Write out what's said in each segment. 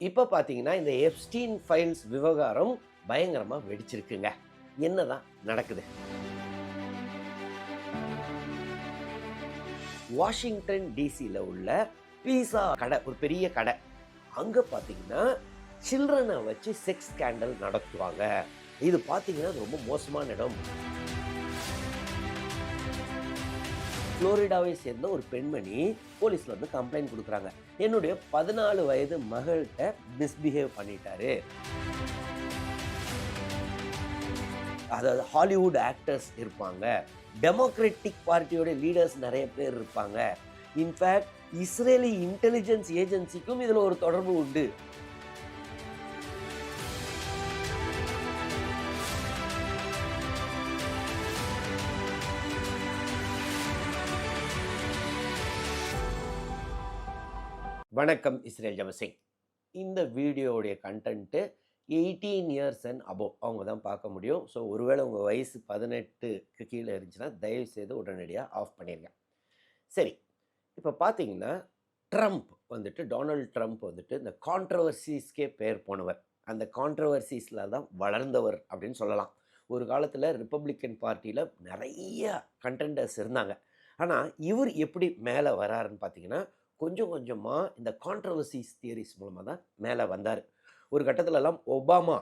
இப்போ பார்த்தீங்கன்னா, இந்த எப்ஸ்டீன் ஃபைல்ஸ் விவகாரம் பயங்கரமா வெடிச்சிருக்குங்க. என்னதான் நடக்குது? வாஷிங்டன் டிசில உள்ள பீஸா கடை, ஒரு பெரிய கடை. அங்க பார்த்தீங்கன்னா, சில்ட்ரனை வச்சு செக்ஸ் ஸ்கேண்டல் நடத்துவாங்க. இது பார்த்தீங்கன்னா, ரொம்ப மோசமான இடம். புளோரிடாவை சேர்ந்த ஒரு பெண்மணி போலீஸ்ல வந்து கம்ப்ளைண்ட் கொடுக்குறாங்க. என்னுடைய 14 வயது மகள்கிட்ட மிஸ்பிஹேவ் பண்ணிட்டாரு. அதாவது ஹாலிவுட் ஆக்டர்ஸ் இருப்பாங்க, டெமோக்ராட்டிக் பார்ட்டியோட லீடர்ஸ் நிறைய பேர் இருப்பாங்க. இன்ஃபேக்ட் இஸ்ரேலி இன்டெலிஜென்ஸ் ஏஜென்சிக்கும் இதுல ஒரு தொடர்பு உண்டு. வணக்கம், இஸ்ரேல் ஜமசிங். இந்த வீடியோவுடைய கண்டென்ட்டு 18 இயர்ஸ் அண்ட் அபோவ் அவங்க தான் பார்க்க முடியும். ஸோ ஒருவேளை உங்கள் வயசு 18க்கு கீழே இருந்துச்சுன்னா தயவுசெய்து உடனடியாக ஆஃப் பண்ணிடுங்க. சரி, இப்போ பார்த்தீங்கன்னா, ட்ரம்ப் வந்துட்டு, டொனால்ட் ட்ரம்ப் வந்துட்டு இந்த கான்ட்ரவர்சிஸ்க்கே பேர் போனவர். அந்த கான்ட்ரவர்சிஸில் தான் வளர்ந்தவர் அப்படின்னு சொல்லலாம். ஒரு காலத்தில் ரிப்பப்ளிக்கன் பார்ட்டியில் நிறைய கண்டெண்டர்ஸ் இருந்தாங்க. ஆனால் இவர் எப்படி மேலே வராருன்னு பார்த்தீங்கன்னா, கொஞ்சம் கொஞ்சமாக இந்த கான்ட்ரவர்சிஸ் தியரிஸ் மூலமாக தான் மேலே வந்தார். ஒரு கட்டத்திலலாம் ஒபாமா,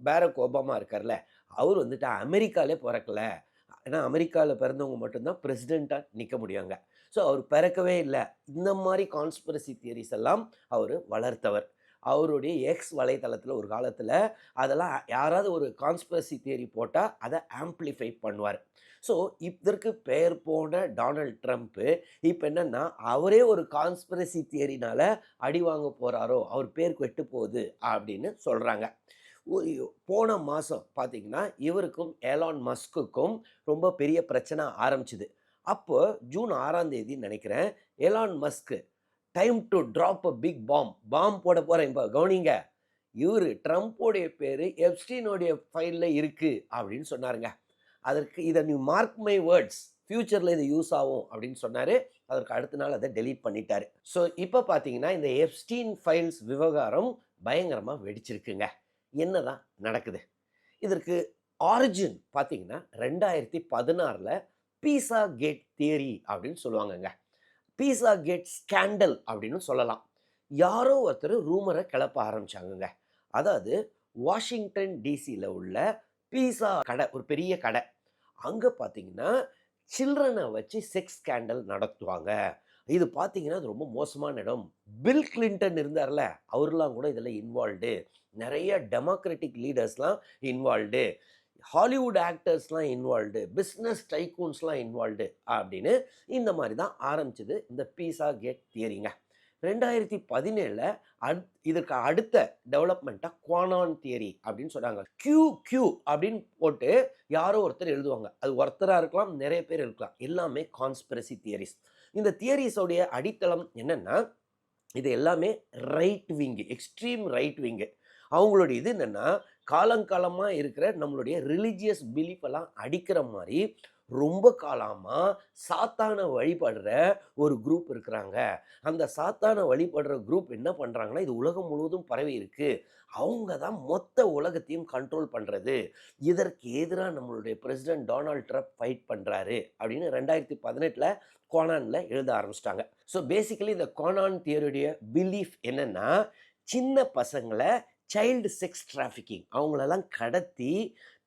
பேரக் ஒபாமா இருக்கார்ல, அவர் வந்துட்டு அமெரிக்காலே பிறக்கல. ஏன்னா அமெரிக்காவில் பிறந்தவங்க மட்டும்தான் பிரசிடெண்ட்டாக நிற்க முடியாங்க. ஸோ அவர் பிறக்கவே இல்லை. இந்த மாதிரி கான்ஸ்பிரசி தியரிஸ் எல்லாம் அவர் வளர்த்தவர். அவருடைய எக்ஸ் வலைத்தளத்தில் ஒரு காலத்தில் அதெல்லாம் யாராவது ஒரு கான்ஸ்பிரசி தியரி போட்டால் அதை ஆம்ப்ளிஃபை பண்ணுவார். ஸோ இதற்கு பெயர் போன டொனால்ட் ட்ரம்ப்பு இப்போ என்னென்னா, அவரே ஒரு கான்ஸ்பிரசி தியரினால் அடி வாங்க போகிறாரோ, அவர் பேர் கெட்டு போகுது அப்படின்னு சொல்கிறாங்க. போன மாதம் பார்த்தீங்கன்னா, இவருக்கும் எலான் மஸ்க்குக்கும் ரொம்ப பெரிய பிரச்சனை ஆரம்பிச்சுது. அப்போ ஜூன் 6ஆம் தேதி நினைக்கிறேன், எலான் மஸ்க்கு time to drop a big bomb போட போகிறேன் இப்போ கவனிங்க, இவர் ட்ரம்ப்போடைய பேர் எப்ஸ்டீனோடைய ஃபைலில் இருக்குது அப்படின்னு சொன்னாருங்க. அதற்கு இதை நீ மார்க் மை வேர்ட்ஸ், ஃப்யூச்சரில் இது யூஸ் ஆகும் அப்படின்னு சொன்னார். அதற்கு அடுத்த நாள் அதை டெலீட் பண்ணிட்டாரு. ஸோ இப்போ பார்த்தீங்கன்னா, இந்த எப்ஸ்டீன் ஃபைல்ஸ் விவகாரம் பயங்கரமாக வெடிச்சிருக்குங்க. என்னதான் நடக்குது? இதற்கு ஆரிஜின் பார்த்தீங்கன்னா 2016 பீஸா கேட் தியரி அப்படின்னு சொல்லுவாங்கங்க. பீஸா கேட் ஸ்கேண்டல் அப்படின்னு சொல்லலாம். யாரோ ஒருத்தர் ரூமரை கிளப்ப ஆரம்பிச்சாங்கங்க. அதாவது வாஷிங்டன் டிசியில் உள்ள பீஸா கடை, ஒரு பெரிய கடை. அங்கே பார்த்தீங்கன்னா, சில்ட்ரனை வச்சு செக்ஸ் ஸ்கேண்டல் நடத்துவாங்க. இது பார்த்தீங்கன்னா, அது ரொம்ப மோசமான இடம். பில் கிளின்டன் இருந்தார்ல, அவர்லாம் கூட இதில் இன்வால்வ்டு. நிறைய டெமோக்ராட்டிக் லீடர்ஸ்லாம் இன்வால்வ்டு. ஹாலிவுட் ஆக்டர்ஸ்லாம் இன்வால்வ்டு, பிஸ்னஸ் டைக்கூன்ஸ்லாம் இன்வால்வ்டு அப்படின்னு இந்த மாதிரி தான் ஆரம்பிச்சது இந்த பீஸா கேட் தியரிங்க. 2017 இதற்கு அடுத்த டெவலப்மெண்ட்டாக குவானான் தியரி அப்படின்னு சொன்னாங்க. கியூ அப்படின்னு போட்டு யாரோ ஒருத்தர் எழுதுவாங்க. அது ஒருத்தராக இருக்கலாம், நிறைய பேர் இருக்கலாம். எல்லாமே கான்ஸ்பிரசி தியரிஸ். இந்த தியரிஸோடைய அடித்தளம் என்னென்னா, இது எல்லாமே right wing, extreme right wing. அவங்களுடைய இது என்னென்னா, காலங்காலமாக இருக்கிற நம்மளுடைய ரிலீஜியஸ் பிலீஃப் எல்லாம் அடிக்கிற மாதிரி ரொம்ப காலமாக சாத்தானை வழிபடுற ஒரு குரூப் இருக்கிறாங்க. அந்த சாத்தானை வழிபடுற குரூப் என்ன பண்ணுறாங்கன்னா, இது உலகம் முழுவதும் பரவி இருக்கு, அவங்க தான் மொத்த உலகத்தையும் கண்ட்ரோல் பண்ணுறது, இதற்கு எதிராக நம்மளுடைய பிரசிடென்ட் டொனால்ட் ட்ரம்ப் ஃபைட் பண்ணுறாரு அப்படின்னு 2018 கோனானில் எழுத ஆரம்பிச்சிட்டாங்க. ஸோ பேசிக்கலி இந்த கோனான் தியரியுடைய பிலீஃப் என்னென்னா, சின்ன பசங்களை சைல்டு செக்ஸ் டிராஃபிக்கிங், அவங்களெல்லாம் கடத்தி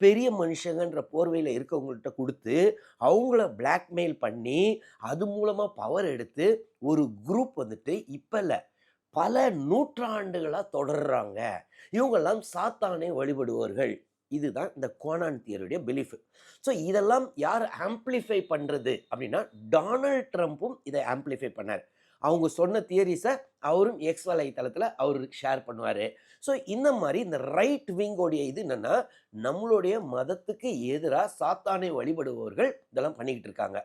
பெரிய மனுஷங்கன்ற போர்வையில் இருக்கவங்கள்ட்ட கொடுத்து அவங்கள பிளாக்மெயில் பண்ணி அது மூலமாக பவர் எடுத்து ஒரு குரூப் வந்துட்டு இப்போ இல்லை, பல நூற்றாண்டுகளாக தொடர்றாங்க. இவங்கெல்லாம் சாத்தானே வழிபடுவார்கள். இதுதான் இந்த கோனான் தியரியுடைய பிலீஃப். ஸோ இதெல்லாம் யார் ஆம்ப்ளிஃபை பண்ணுறது அப்படின்னா, டொனால்ட் ட்ரம்ப்பும் இதை ஆம்ப்ளிஃபை பண்ணார். அவங்க சொன்ன தியரிஸை அவரும் எக்ஸ் வலைத்தளத்தில் அவர் ஷேர் பண்ணுவார். ஸோ இந்த மாதிரி இந்த ரைட் விங்கோடைய இது என்னென்னா, நம்மளுடைய மதத்துக்கு எதிராக சாத்தானை வழிபடுபவர்கள் இதெல்லாம் பண்ணிக்கிட்டு இருக்காங்க.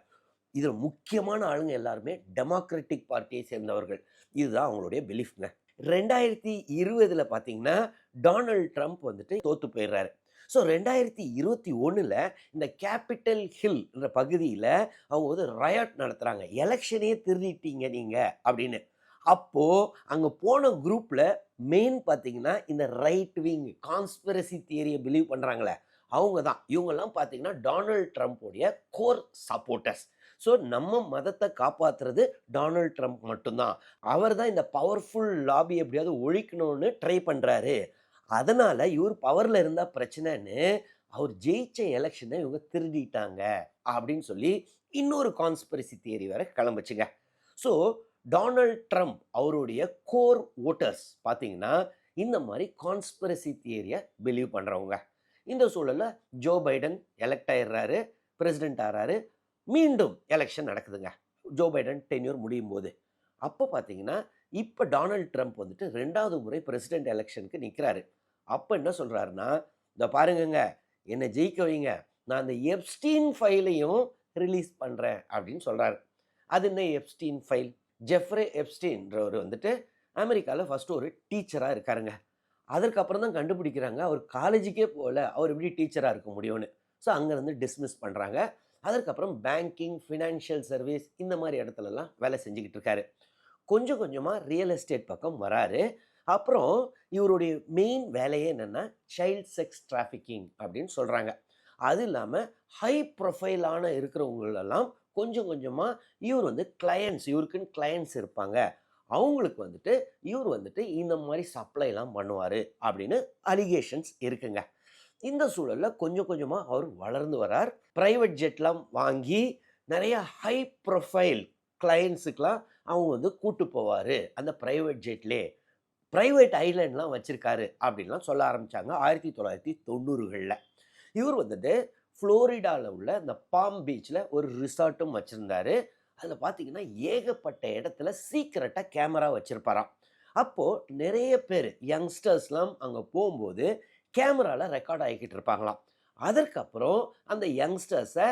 இதில் முக்கியமான ஆளுங்க எல்லாருமே டெமோக்ராட்டிக் பார்ட்டியை சேர்ந்தவர்கள். இதுதான் அவங்களுடைய பிலீஃப்ங்க. 2020 பார்த்தீங்கன்னா, டொனால்ட் ட்ரம்ப் வந்துட்டு தோற்று போயிடுறாரு. ஸோ 2021 இந்த கேபிட்டல் ஹில் என்ற பகுதியில் அவங்க வந்து ரயாட் நடத்துகிறாங்க. எலெக்ஷனே திருடிட்டீங்க நீங்கள் அப்படின்னு. அப்போது அங்கே போன குரூப்பில் மெயின் பார்த்தீங்கன்னா இந்த ரைட் விங் கான்ஸ்பிரசி தியரியை பிலீவ் பண்ணுறாங்களே அவங்க தான். இவங்கெல்லாம் பார்த்தீங்கன்னா டொனால்ட் ட்ரம்ப்புடைய கோர் சப்போர்ட்டர்ஸ். ஸோ நம்ம மதத்தை காப்பாற்றுறது டொனால்ட் ட்ரம்ப் மட்டும்தான். அவர் தான் இந்த பவர்ஃபுல் லாபி எப்படியாவது ஒழிக்கணும்னு ட்ரை பண்ணுறாரு. அதனால் இவர் பவரில் இருந்தால் பிரச்சனைன்னு அவர் ஜெயிச்ச எலெக்ஷனை இவங்க திருடிட்டாங்க அப்படின்னு சொல்லி இன்னொரு கான்ஸ்பிரசி தியரி வேற கிளம்புச்சுங்க. ஸோ டொனால்ட் ட்ரம்ப் அவருடைய கோர் ஓட்டர்ஸ் பார்த்தீங்கன்னா இந்த மாதிரி கான்ஸ்பிரசி தியரியை பிலீவ் பண்ணுறவங்க. இந்த சூழலில் ஜோ பைடன் எலெக்ட் ஆயிடுறாரு, பிரசிடென்ட் ஆகிறாரு, மீண்டும் எலெக்ஷன் நடக்குதுங்க ஜோ பைடன் டென்யூர் முடியும் போது. அப்போ பார்த்தீங்கன்னா இப்போ டொனால்ட் ட்ரம்ப் வந்துட்டு 2வது முறை பிரசிடென்ட் எலெக்ஷனுக்கு நிற்கிறாரு. அப்போ என்ன சொல்கிறாருன்னா, இந்த பாருங்கங்க என்னை ஜெயிக்க வைங்க, நான் அந்த எப்ஸ்டீன் ஃபைலையும் ரிலீஸ் பண்ணுறேன் அப்படின்னு சொல்கிறாரு. அது என்ன எப்ஸ்டீன் ஃபைல்? ஜெஃப்ரே எப்ஸ்டீன்றவர் வந்துட்டு அமெரிக்காவில் ஃபஸ்ட்டு ஒரு டீச்சராக இருக்காருங்க. அதற்கப்புறம் தான் கண்டுபிடிக்கிறாங்க அவர் காலேஜுக்கே போகல, அவர் எப்படி டீச்சராக இருக்க முடியும்னு. ஸோ அங்கேருந்து டிஸ்மிஸ் பண்ணுறாங்க. அதற்கப்புறம் பேங்கிங், ஃபினான்ஷியல் சர்வீஸ் இந்த மாதிரி இடத்துலலாம் வேலை செஞ்சுக்கிட்டு இருக்காரு. கொஞ்சம் கொஞ்சமாக ரியல் எஸ்டேட் பக்கம் வராரு. அப்புறம் இவருடைய மெயின் வேலையே என்னென்னா சைல்ட் செக்ஸ் டிராஃபிக்கிங் அப்படின்னு சொல்கிறாங்க. அது இல்லாமல் ஹை ப்ரொஃபைலான இருக்கிறவங்களெல்லாம் கொஞ்சம் கொஞ்சமாக இவர் வந்து கிளையண்ட்ஸ், இவருக்குன்னு கிளையண்ட்ஸ் இருப்பாங்க, அவங்களுக்கு வந்துட்டு இவர் வந்துட்டு இந்த மாதிரி சப்ளைலாம் பண்ணுவார் அப்படின்னு அலிகேஷன்ஸ் இருக்குங்க. இந்த சூழலில் கொஞ்சம் கொஞ்சமாக அவர் வளர்ந்து வரார். ப்ரைவேட் ஜெட்லாம் வாங்கி நிறைய ஹை ப்ரொஃபைல் கிளையண்ட்ஸுக்கெலாம் அவங்க வந்து கூட்டு போவார். அந்த ப்ரைவேட் ஜெட்லே ப்ரைவேட் ஐலேண்ட்லாம் வச்சுருக்காரு அப்படின்லாம் சொல்ல ஆரம்பித்தாங்க 1990களில். இவர் வந்துட்டு ஃப்ளோரிடாவில் உள்ள இந்த பாம் பீச்சில் ஒரு ரிசார்ட்டும் வச்சுருந்தார். அதில் பார்த்தீங்கன்னா ஏகப்பட்ட இடத்துல சீக்கிரட்டாக கேமரா வச்சுருப்பாராம். அப்போது நிறைய பேர் யங்ஸ்டர்ஸ்லாம் அங்கே போகும்போது கேமராவில் ரெக்கார்ட் ஆகிக்கிட்டு இருப்பாங்களாம். அதற்கப்புறம் அந்த யங்ஸ்டர்ஸை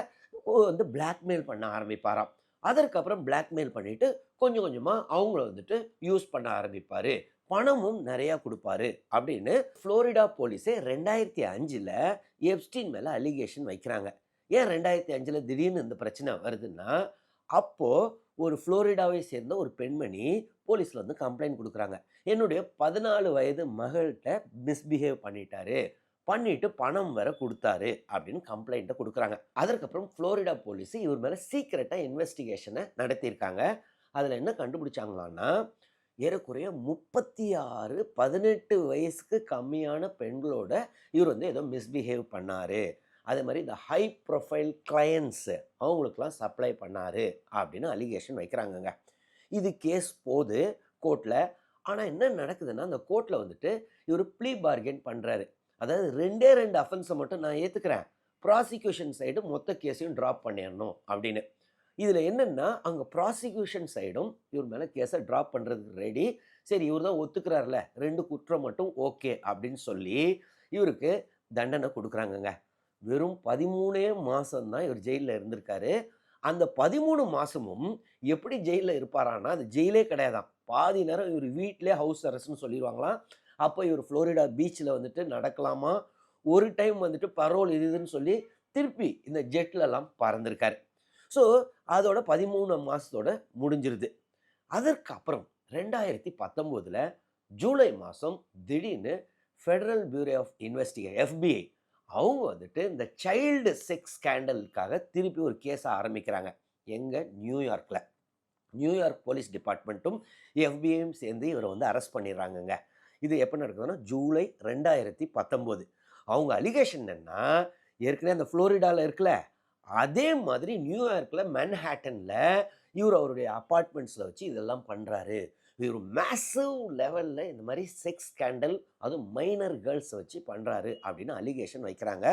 வந்து பிளாக்மெயில் பண்ண ஆரம்பிப்பாராம். அதற்கப்புறம் பிளாக்மெயில் பண்ணிவிட்டு கொஞ்சம் கொஞ்சமாக அவங்கள வந்துட்டு யூஸ் பண்ண ஆரம்பிப்பார், பணமும் நிறையா கொடுப்பாரு அப்படின்னு ஃப்ளோரிடா போலீஸே 2005 எப்ஸ்டீன் மேலே அலிகேஷன் வைக்கிறாங்க. ஏன் 2005 திடீர்னு இந்த பிரச்சனை வருதுன்னா, அப்போது ஒரு ஃப்ளோரிடாவை சேர்ந்த ஒரு பெண்மணி போலீஸில் வந்து கம்ப்ளைண்ட் கொடுக்குறாங்க. என்னுடைய 14 வயது மகள்கிட்ட மிஸ்பிஹேவ் பண்ணிட்டு பணம் வேற கொடுத்தாரு அப்படின்னு கம்ப்ளைண்ட்டை கொடுக்குறாங்க. அதற்கப்புறம் ஃப்ளோரிடா போலீஸ் இவர் மேலே சீக்கிரட்டாக இன்வெஸ்டிகேஷனை நடத்தியிருக்காங்க. அதில் என்ன கண்டுபிடிச்சாங்களான்னா, ஏறக்குறைய 36 18 வயசுக்கு கம்மியான பெண்களோட இவர் வந்து ஏதோ மிஸ்பிஹேவ் பண்ணார். அதே மாதிரி இந்த ஹை ப்ரொஃபைல் கிளையண்ட்ஸு அவங்களுக்கெல்லாம் சப்ளை பண்ணார் அப்படின்னு அலிகேஷன் வைக்கிறாங்கங்க. இது கேஸ் போகுது கோர்ட்டில். ஆனால் என்ன நடக்குதுன்னா, அந்த கோர்ட்டில் வந்துட்டு இவர் ப்ளீ பார்கெயின் பண்ணுறாரு. அதாவது 2 அஃபென்ஸை மட்டும் நான் ஏற்றுக்கிறேன், ப்ராசிக்யூஷன் சைடு மொத்த கேஸையும் ட்ராப் பண்ணிடணும் அப்படின்னு. இதில் என்னென்னா, அங்கே ப்ராசிக்யூஷன் சைடும் இவர் மேலே கேஸை ட்ராப் பண்ணுறதுக்கு ரெடி. சரி இவர் தான் ஒத்துக்கிறார்ல, 2 குற்றம் மட்டும் ஓகே அப்படின்னு சொல்லி இவருக்கு தண்டனை கொடுக்குறாங்கங்க. வெறும் 13 மாதம் தான் இவர் ஜெயிலில் இருந்திருக்காரு. அந்த 13 மாதமும் எப்படி ஜெயிலில் இருப்பாரான்னா, அது ஜெயிலே கிடையாதான். பாதி நேரம் இவர் வீட்டிலே ஹவுஸ் அரெஸ்ட்னு சொல்லிடுவாங்களாம். அப்போ இவர் ஃப்ளோரிடா பீச்சில் வந்துட்டு நடக்கலாமா, ஒரு டைம் வந்துட்டு பரோல் இதுன்னு சொல்லி திருப்பி இந்த ஜெட்லலாம் பறந்துருக்காரு. ஸோ அதோட 13 மாதத்தோட முடிஞ்சிருது. அதற்கப்புறம் 2019 ஜூலை மாதம் திடீர்னு Federal Bureau of Investigation FBI அவங்க வந்துட்டு இந்த சைல்டு செக்ஸ் ஸ்கேண்டலுக்காக திருப்பி ஒரு கேஸை ஆரம்பிக்கிறாங்க. எங்கே? நியூயார்க்கில். நியூயார்க் போலீஸ் டிபார்ட்மெண்ட்டும் FBIயும் சேர்ந்து இவரை வந்து அரெஸ்ட் பண்ணிடுறாங்கங்க. இது எப்போ நடக்குதுன்னா ஜூலை 2019. அவங்க அலிகேஷன் என்னன்னா, ஏற்கனவே அந்த ஃப்ளோரிடாவில் இருக்குல்ல, அதே மாதிரி நியூயார்க்கில் மேன்ஹாட்டனில் இவர் அவருடைய அப்பார்ட்மெண்ட்ஸில் வச்சு இதெல்லாம் பண்ணுறாரு. இவர் மேசிவ் லெவலில் இந்த மாதிரி செக்ஸ் ஸ்கேண்டல், அதுவும் மைனர் கேர்ள்ஸை வச்சு பண்ணுறாரு அப்படின்னு அலிகேஷன் வைக்கிறாங்க.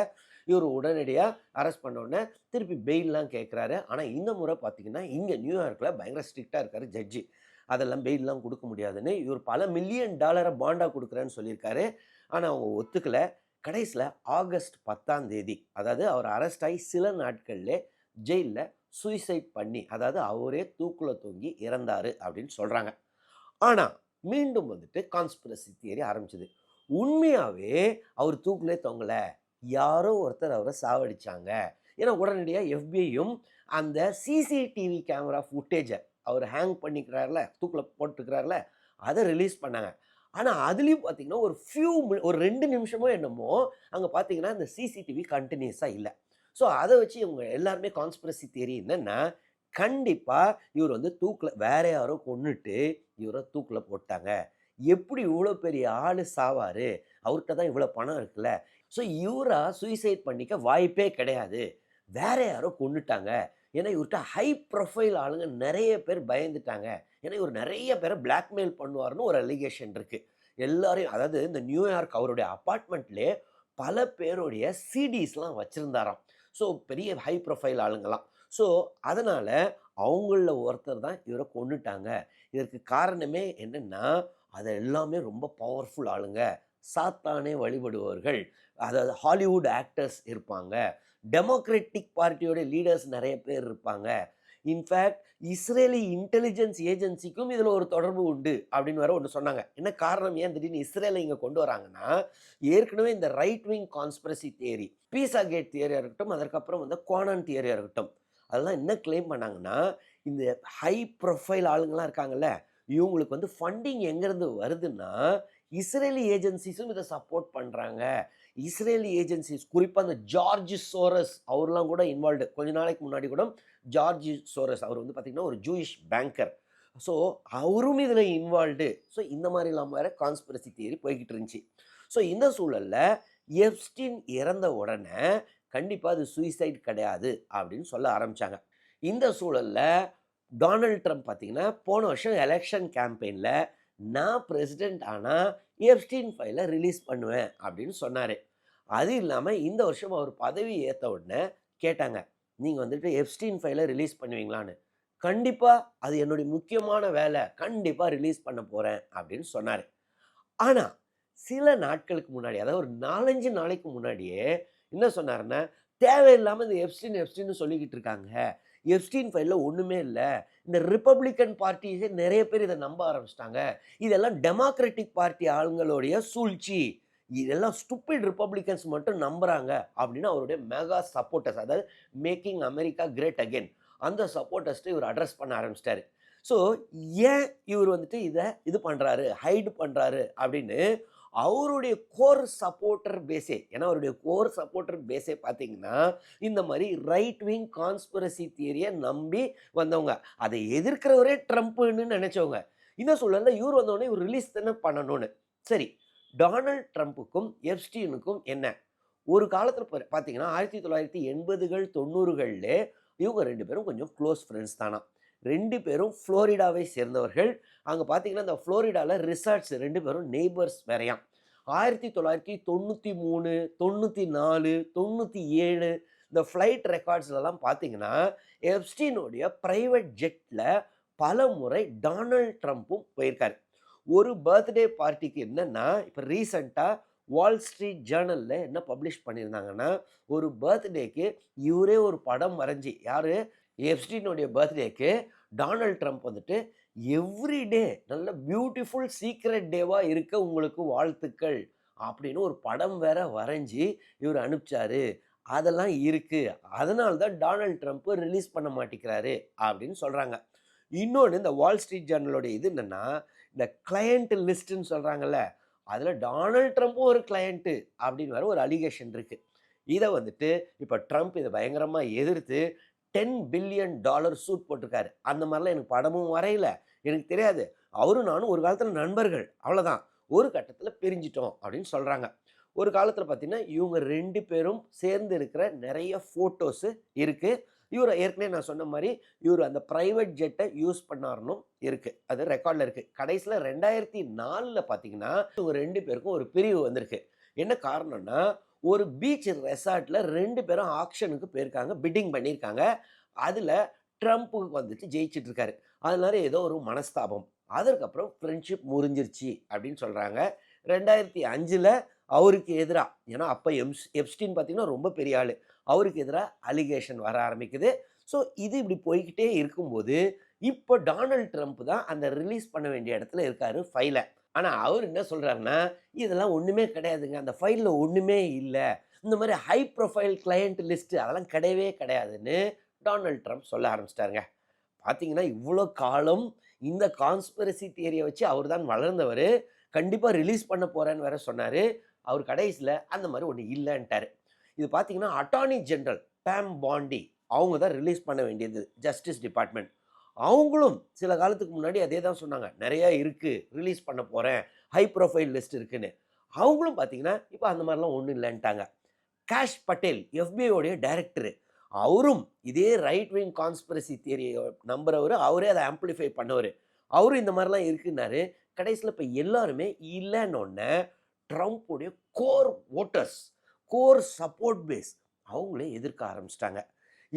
இவர் உடனடியாக அரெஸ்ட் பண்ணோடனே திருப்பி பெயிலெலாம் கேட்குறாரு. ஆனால் இந்த முறை பார்த்திங்கன்னா இங்கே நியூயார்க்கில் பயங்கர ஸ்ட்ரிக்டாக இருக்கார் ஜட்ஜி. அதெல்லாம் பெயிலெலாம் கொடுக்க முடியாதுன்னு இவர் பல $1 மில்லியன் பாண்டாக கொடுக்குறேன்னு சொல்லியிருக்காரு. ஆனால் அவங்க ஒத்துக்கலை. கடைசியில் ஆகஸ்ட் 10 அதாவது அவர் அரெஸ்ட் ஆகி சில நாட்கள்லே ஜெயிலில் சூசைட் பண்ணி, அதாவது அவரே தூக்கில் தொங்கி இறந்தார் அப்படின்னு சொல்கிறாங்க. ஆனால் மீண்டும் வந்துட்டு கான்ஸ்பிரசி தியரி ஆரம்பிச்சது. உண்மையாகவே அவர் தூக்கிலே தொங்கலை, யாரோ ஒருத்தர் அவரை சாவடிச்சாங்க. ஏன்னா உடனடியாக FBIயும் அந்த CCTV கேமரா ஃபுட்டேஜை அவர் ஹேங் பண்ணிக்கிறார்ல, தூக்கில் போட்டுக்கிறார்ல, அதை ரிலீஸ் பண்ணாங்க. ஆனால் அதுலேயும் பார்த்தீங்கன்னா ஒரு 2 நிமிஷமோ என்னமோ அங்கே பார்த்தீங்கன்னா இந்த சிசிடிவி கண்டினியூஸாக இல்லை. ஸோ அதை வச்சு இவங்க எல்லாருமே கான்ஸ்பிரசி தியரி என்னன்னா, கண்டிப்பாக இவர் வந்து தூக்கில் வேற யாரோ கொன்னுட்டு இவரை தூக்கில் போட்டாங்க. எப்படி இவ்வளோ பெரிய ஆள் சாவார், அவர்கிட்ட தான் இவ்வளோ பணம் இருக்குல்ல. ஸோ இவரா சூசைட் பண்ணிக்க வாய்ப்பே கிடையாது, வேற யாரோ கொன்னுட்டாங்க. ஏன்னா இவர்கிட்ட ஹை ப்ரொஃபைல் ஆளுங்க நிறைய பேர் பயந்துட்டாங்க. ஏன்னா இவர் நிறைய பேரை பிளாக்மெயில் பண்ணுவார்னு ஒரு அலிகேஷன் இருக்கு. எல்லாரையும், அதாவது இந்த நியூயார்க் அவருடைய அப்பார்ட்மெண்ட்லேயே பல பேருடைய சிடிஸ்லாம் வச்சுருந்தாராம். ஸோ பெரிய ஹை ப்ரொஃபைல் ஆளுங்களாம். ஸோ அதனால் அவங்களில் ஒருத்தர் தான் இவரை கொன்னுட்டாங்க. இதற்கு காரணமே என்னென்னா, அது எல்லாமே ரொம்ப பவர்ஃபுல் ஆளுங்க, சாத்தானே வழிபடுபவர்கள். அதாவது ஹாலிவுட் ஆக்டர்ஸ் இருப்பாங்க, டெமோக்ராட்டிக் பார்ட்டியோட லீடர்ஸ் நிறைய பேர் இருப்பாங்க. இன்ஃபேக்ட் இஸ்ரேலி இன்டெலிஜென்ஸ் ஏஜென்சிக்கும் இதில் ஒரு தொடர்பு உண்டு அப்படின்னு வேற ஒன்று சொன்னாங்க. என்ன காரணம், ஏன் திடீர்னு இஸ்ரேலை இங்கே கொண்டு வராங்கன்னா, ஏற்கனவே இந்த ரைட் விங் கான்ஸ்பிரசி தியரி, பீஸா கேட் தியரியாக இருக்கட்டும், அதற்கப்புறம் வந்து குவானான் தியரியாக இருக்கட்டும், அதெல்லாம் என்ன கிளைம் பண்ணாங்கன்னா, இந்த ஹை ப்ரொஃபைல் ஆளுங்கள்லாம் இருக்காங்கல்ல, இவங்களுக்கு வந்து ஃபண்டிங் எங்கேருந்து வருதுன்னா, இஸ்ரேலி ஏஜென்சிஸும் இதை சப்போர்ட் பண்ணுறாங்க. இஸ்ரேலி ஏஜென்சிஸ், குறிப்பாக அந்த ஜார்ஜ் சோரஸ் அவர்லாம் கூட இன்வால்வ்டு. கொஞ்ச நாளைக்கு முன்னாடி கூட ஜார்ஜ் சோரஸ் அவர் வந்து பார்த்திங்கன்னா ஒரு ஜூயிஷ் பேங்கர். ஸோ அவரும் இதில் இன்வால்வ்டு. ஸோ இந்த மாதிரிலாம் வேறு கான்ஸ்பிரசி தியரி போய்கிட்டு இருந்துச்சு. ஸோ இந்த சூழலில் எப்ஸ்டீன் இறந்த உடனே கண்டிப்பாக அது சூசைட் கிடையாது அப்படின்னு சொல்ல ஆரம்பித்தாங்க. இந்த சூழலில் டொனால்ட் ட்ரம்ப் பார்த்தீங்கன்னா போன வருஷம் எலெக்ஷன் கேம்பெயினில் நான் பிரசிடென்ட் ஆனால் எப்ஸ்டீன் ஃபைலை ரிலீஸ் பண்ணுவேன் அப்படின்னு சொன்னார். அது இல்லாமல் இந்த வருஷம் அவர் பதவி ஏற்ற உடனே கேட்டாங்க, நீங்கள் வந்துட்டு எப்ஸ்டீன் ஃபைலை ரிலீஸ் பண்ணுவீங்களான்னு. கண்டிப்பாக அது என்னுடைய முக்கியமான வேலை, கண்டிப்பாக ரிலீஸ் பண்ண போகிறேன் அப்படின்னு சொன்னார். ஆனால் சில நாட்களுக்கு முன்னாடி, அதாவது ஒரு 4-5 நாளைக்கு முன்னாடியே என்ன சொன்னாருன்னா, தேவையில்லாமல் இந்த எப்ஸ்டீன் சொல்லிக்கிட்டு இருக்காங்க, எப்ஸ்டீன் ஃபைலில் ஒன்றுமே இல்லை, இந்த ரிப்பப்ளிக்கன் பார்ட்டிஸே நிறைய பேர் இதை நம்ப ஆரம்பிச்சிட்டாங்க, இதெல்லாம் டெமோக்ராட்டிக் பார்ட்டி ஆளுங்களுடைய சூழ்ச்சி, இதெல்லாம் ஸ்டூபிட் ரிப்பப்ளிகன்ஸ் மட்டும் நம்புகிறாங்க அப்படின்னு அவருடைய மெகா சப்போர்ட்டர்ஸ், அதாவது மேக்கிங் அமெரிக்கா கிரேட் அகெயின், அந்த சப்போர்ட்டர்ஸ்ட்டு இவர் அட்ரஸ் பண்ண ஆரம்பிச்சிட்டாரு. ஸோ ஏன் இவர் வந்துட்டு இது பண்ணுறாரு, ஹைடு பண்ணுறாரு அப்படின்னு அவருடைய கோர் சப்போர்ட்டர் பேஸே, ஏன்னா அவருடைய கோர் சப்போர்ட்டர் பேஸே பார்த்தீங்கன்னா இந்த மாதிரி ரைட் விங் கான்ஸ்பிரசி தியரியை நம்பி வந்தவங்க, அதை எதிர்க்கிறவரே ட்ரம்ப்னு நினைச்சவங்க. இந்த சூழலில் இவர் வந்தோடனே இவர் ரிலீஸ் தானே பண்ணணும்னு. சரி, டொனால்ட் ட்ரம்ப்புக்கும் எப்ஸ்டீனுக்கும் என்ன, ஒரு காலத்தில் பார்த்தீங்கன்னா 1980கள் 90களில் இவங்க 2 பேரும் கொஞ்சம் க்ளோஸ் ஃப்ரெண்ட்ஸ் தானா. 2 பேரும் ஃப்ளோரிடாவை சேர்ந்தவர்கள். அங்கே பார்த்தீங்கன்னா இந்த ஃப்ளோரிடாவில் ரிசார்ட்ஸ் 2 பேரும் நெய்பர்ஸ் வேறையாம். 1993, 94, 97 இந்த ஃப்ளைட் ரெக்கார்ட்ஸ்லாம் பார்த்தீங்கன்னா எப்ஸ்டீனுடைய ப்ரைவேட் ஜெட்டில் பல முறை டொனால்ட் ட்ரம்ப்பும் போயிருக்காரு. ஒரு பர்த்டே பார்ட்டிக்கு என்னென்னா, இப்போ ரீசண்டாக வால் ஸ்ட்ரீட் ஜேர்னலில் என்ன பப்ளிஷ் பண்ணியிருந்தாங்கன்னா, ஒரு பர்த்டேக்கு இவரே ஒரு படம் வரைஞ்சி, யார், எப்ஸ்டீனுடைய பர்த்டேக்கு டொனால்ட் ட்ரம்ப் வந்துட்டு எவ்ரிடே நல்ல பியூட்டிஃபுல் சீக்ரெட் டேவாக இருக்க உங்களுக்கு வாழ்த்துக்கள் அப்படின்னு ஒரு படம் வேற வரைஞ்சி இவர் அனுப்பிச்சாரு. அதெல்லாம் இருக்குது, அதனால தான் டொனால்ட் ட்ரம்ப் ரிலீஸ் பண்ண மாட்டேங்கிறாரு அப்படின்னு சொல்கிறாங்க. இன்னொன்று, இந்த வால் ஸ்ட்ரீட் ஜேர்னலோட இது என்னென்னா, இந்த கிளையண்ட் லிஸ்ட்டுன்னு சொல்கிறாங்கல்ல, அதில் டொனால்ட் ட்ரம்ப்பும் ஒரு கிளையண்ட்டு அப்படின்னு வேறு ஒரு அலிகேஷன் இருக்குது. இதை வந்துட்டு இப்போ ட்ரம்ப் இதை பயங்கரமாக எதிர்த்து $10 பில்லியன் சூட் போட்டிருக்காரு. அந்த மாதிரிலாம் எனக்கு படமும் வரையில, எனக்கு தெரியாது, அவரும் நானும் ஒரு காலத்தில் நண்பர்கள், அவ்வளோதான், ஒரு கட்டத்தில் பிரிஞ்சிட்டோம் அப்படின்னு சொல்கிறாங்க. ஒரு காலத்தில் பார்த்தீங்கன்னா இவங்க 2 பேரும் சேர்ந்து இருக்கிற நிறைய ஃபோட்டோஸு இருக்குது. இவர் ஏற்கனவே நான் சொன்ன மாதிரி இவர் அந்த ப்ரைவேட் ஜெட்டை யூஸ் பண்ணாருன்னும் இருக்குது, அது ரெக்கார்டில் இருக்குது. கடைசியில் 2004 பார்த்தீங்கன்னா இவங்க 2 பேருக்கும் ஒரு பிரிவு வந்திருக்கு. என்ன காரணம்னா, ஒரு பீச் ரெசார்ட்டில் 2 பேரும் ஆக்ஷனுக்கு போயிருக்காங்க, பிட்டிங் பண்ணியிருக்காங்க. அதில் ட்ரம்ப்புக்கு வந்துட்டு ஜெயிச்சிட்டு இருக்காரு. அதனால ஏதோ ஒரு மனஸ்தாபம், அதற்கப்புறம் ஃப்ரெண்ட்ஷிப் முறிஞ்சிருச்சு அப்படின்னு சொல்கிறாங்க. 2005 அவருக்கு எதிராக, ஏன்னா அப்போ எப்ஸ்டீன் பார்த்தீங்கன்னா ரொம்ப பெரிய ஆள், அவருக்கு எதிராக அலிகேஷன் வர ஆரம்பிக்குது. ஸோ இது இப்படி போய்கிட்டே இருக்கும்போது இப்போ டொனால்ட் ட்ரம்ப் தான் அந்த ரிலீஸ் பண்ண வேண்டிய இடத்துல இருக்காரு ஃபைலை. ஆனால் அவர் என்ன சொல்கிறாருன்னா, இதெல்லாம் ஒன்றுமே கிடையாதுங்க, அந்த ஃபைலில் ஒன்றுமே இல்லை, இந்த மாதிரி ஹை ப்ரொஃபைல் கிளையண்ட் லிஸ்ட்டு அதெல்லாம் கிடையவே கிடையாதுன்னு டொனால்ட் ட்ரம்ப் சொல்ல ஆரம்பிச்சிட்டாருங்க. பார்த்தீங்கன்னா இவ்வளோ காலம் இந்த கான்ஸ்பிரசி தியரியை வச்சு அவர் தான் வளர்ந்தவர். கண்டிப்பாக ரிலீஸ் பண்ண போகிறேன்னு வேற சொன்னார். அவர் கடைசியில் அந்த மாதிரி ஒன்று இல்லைன்ட்டார். இது பார்த்தீங்கன்னா அட்டார்னி ஜெனரல் பேம் பாண்டி அவங்க தான் ரிலீஸ் பண்ண வேண்டியது, ஜஸ்டிஸ் டிபார்ட்மெண்ட். அவங்களும் சில காலத்துக்கு முன்னாடி அதே தான் சொன்னாங்க, நிறையா இருக்குது, ரிலீஸ் பண்ண போகிறேன், ஹை ப்ரொஃபைல் லிஸ்ட் இருக்குன்னு. அவங்களும் பார்த்தீங்கன்னா இப்போ அந்த மாதிரிலாம் ஒன்றும் இல்லைன்ட்டாங்க. காஷ் பட்டேல் எஃபிஐயோடைய டைரக்டரு, அவரும் இதே ரைட் விங் கான்ஸ்பிரசி தியரியை நம்புறவர், அவரே அதை ஆம்பிளிஃபை பண்ணவர். அவரும் இந்த மாதிரிலாம் இருக்குன்னாரு. கடைசியில் இப்போ எல்லாருமே இல்லைன்னொன்னே ட்ரம்ப்புடைய core voters, core support base அவங்களே எதிர்க்க ஆரம்பிச்சிட்டாங்க.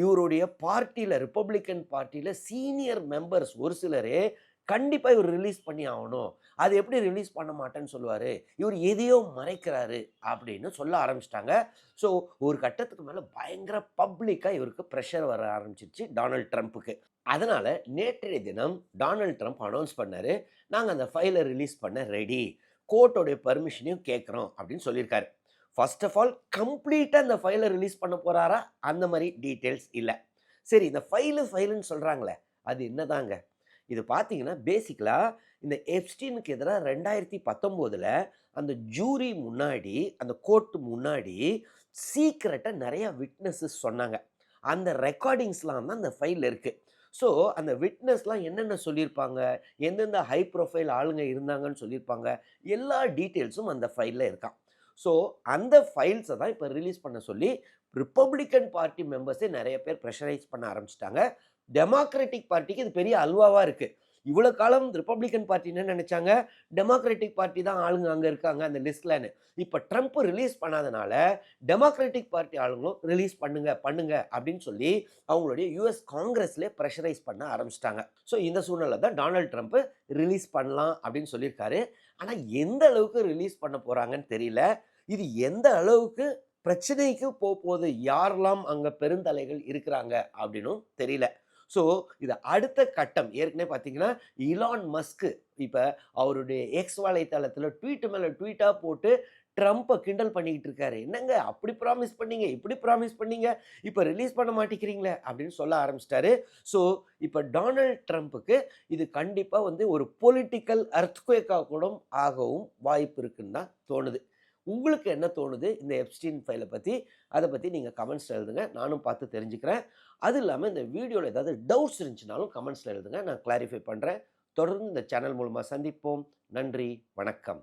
இவருடைய பார்ட்டியில், ரிப்பப்ளிக்கன் பார்ட்டியில் சீனியர் மெம்பர்ஸ் ஒரு சிலரே கண்டிப்பாக இவர் ரிலீஸ் பண்ணி ஆகணும், அது எப்படி ரிலீஸ் பண்ண மாட்டேன்னு சொல்லுவார், இவர் எதையோ மறைக்கிறாரு அப்படின்னு சொல்ல ஆரம்பிச்சிட்டாங்க. ஸோ ஒரு கட்டத்துக்கு மேலே பயங்கர பப்ளிக்காக இவருக்கு ப்ரெஷர் வர ஆரம்பிச்சிருச்சு டொனால்ட் ட்ரம்ப்புக்கு. அதனால் நேற்றைய தினம் டொனால்ட் ட்ரம்ப் அனௌன்ஸ் பண்ணார், நாங்கள் அந்த ஃபைலை ரிலீஸ் பண்ண ரெடி, கோர்ட்டோடைய பர்மிஷனையும் கேட்குறோம் அப்படின்னு சொல்லியிருக்காரு. ஃபர்ஸ்ட் ஆஃப் ஆல் கம்ப்ளீட்டாக இந்த ஃபைலை ரிலீஸ் பண்ண போகிறாரா, அந்த மாதிரி டீட்டெயில்ஸ் இல்லை. சரி, இந்த ஃபைலுன்னு சொல்கிறாங்களே அது என்னதாங்க? இது பார்த்தீங்கன்னா பேசிக்கலாக இந்த எப்ஸ்டீனுக்கு எதிராக 2019 அந்த ஜூரி முன்னாடி, அந்த கோர்ட்டு முன்னாடி சீக்ரெட்டாக நிறையா விட்னஸஸ் சொன்னாங்க. அந்த ரெக்கார்டிங்ஸ்லாம் தான் அந்த ஃபைலில் இருக்குது. ஸோ அந்த விட்னஸ்லாம் என்னென்ன சொல்லியிருப்பாங்க, எந்தெந்த ஹை ப்ரொஃபைல் ஆளுங்க இருந்தாங்கன்னு சொல்லியிருப்பாங்க, எல்லா டீட்டெயில்ஸும் அந்த ஃபைலில் இருக்கான். ஸோ அந்த ஃபைல்ஸை தான் இப்போ ரிலீஸ் பண்ண சொல்லி ரிப்பப்ளிக்கன் பார்ட்டி மெம்பர்ஸே நிறைய பேர் ப்ரெஷரைஸ் பண்ண ஆரம்பிச்சிட்டாங்க. டெமோக்ராட்டிக் பார்ட்டிக்கு இது பெரிய அல்வாவாக இருக்குது. இவ்வளோ காலம் ரிப்பப்ளிக்கன் பார்ட்டி என்ன நினச்சாங்க, டெமோக்ராட்டிக் பார்ட்டி தான் ஆளுங்க அங்கே இருக்காங்க அந்த லிஸ்ட்லன்னு. இப்போ ட்ரம்ப் ரிலீஸ் பண்ணாதனால டெமோக்ராட்டிக் பார்ட்டி ஆளுங்களும் ரிலீஸ் பண்ணுங்க அப்படின்னு சொல்லி அவங்களுடைய யூஎஸ் காங்கிரஸ்லேயே ப்ரெஷரைஸ் பண்ண ஆரம்பிச்சிட்டாங்க. ஸோ இந்த சூழ்நிலை தான் டொனால்ட் ட்ரம்ப் ரிலீஸ் பண்ணலாம் அப்படின்னு சொல்லியிருக்காரு. ஆனால் எந்த அளவுக்கு ரிலீஸ் பண்ண போகிறாங்கன்னு தெரியல. இது எந்த அளவுக்கு பிரச்சனைக்கு போகுது, யாரெல்லாம் அங்கே பெருந்தலைகள் இருக்கிறாங்க அப்படின்னும் தெரியல. ஸோ இது அடுத்த கட்டம். ஏற்கனவே பார்த்தீங்கன்னா இலான் மஸ்க்கு இப்போ அவருடைய எக்ஸ் வலைத்தளத்தில் ட்வீட்டு மேலே ட்வீட்டாக போட்டு ட்ரம்ப்பை கிண்டல் பண்ணிக்கிட்டு இருக்காரு. என்னங்க அப்படி ப்ராமிஸ் பண்ணீங்க, இப்படி ப்ராமிஸ் பண்ணீங்க, இப்போ ரிலீஸ் பண்ண மாட்டேங்கிறீங்களே அப்படின்னு சொல்ல ஆரம்பிச்சிட்டாரு. ஸோ இப்போ டொனால்ட் ட்ரம்ப்புக்கு இது கண்டிப்பாக வந்து ஒரு பொலிட்டிக்கல் அர்த்குவேக்காக கூட ஆகவும் வாய்ப்பு இருக்குன்னு தான் தோணுது. உங்களுக்கு என்ன தோணுது இந்த எப்ஸ்டீன் ஃபைலை பற்றி? அதை பற்றி நீங்கள் கமெண்ட்ஸில் எழுதுங்க, நானும் பார்த்து தெரிஞ்சுக்கிறேன். அது இல்லாமல் இந்த வீடியோவில் ஏதாவது டவுட்ஸ் இருந்துச்சுனாலும் கமெண்ட்ஸில் எழுதுங்க, நான் கிளாரிஃபை பண்ணுறேன். தொடர்ந்து இந்த சேனல் மூலமாக சந்திப்போம். நன்றி, வணக்கம்.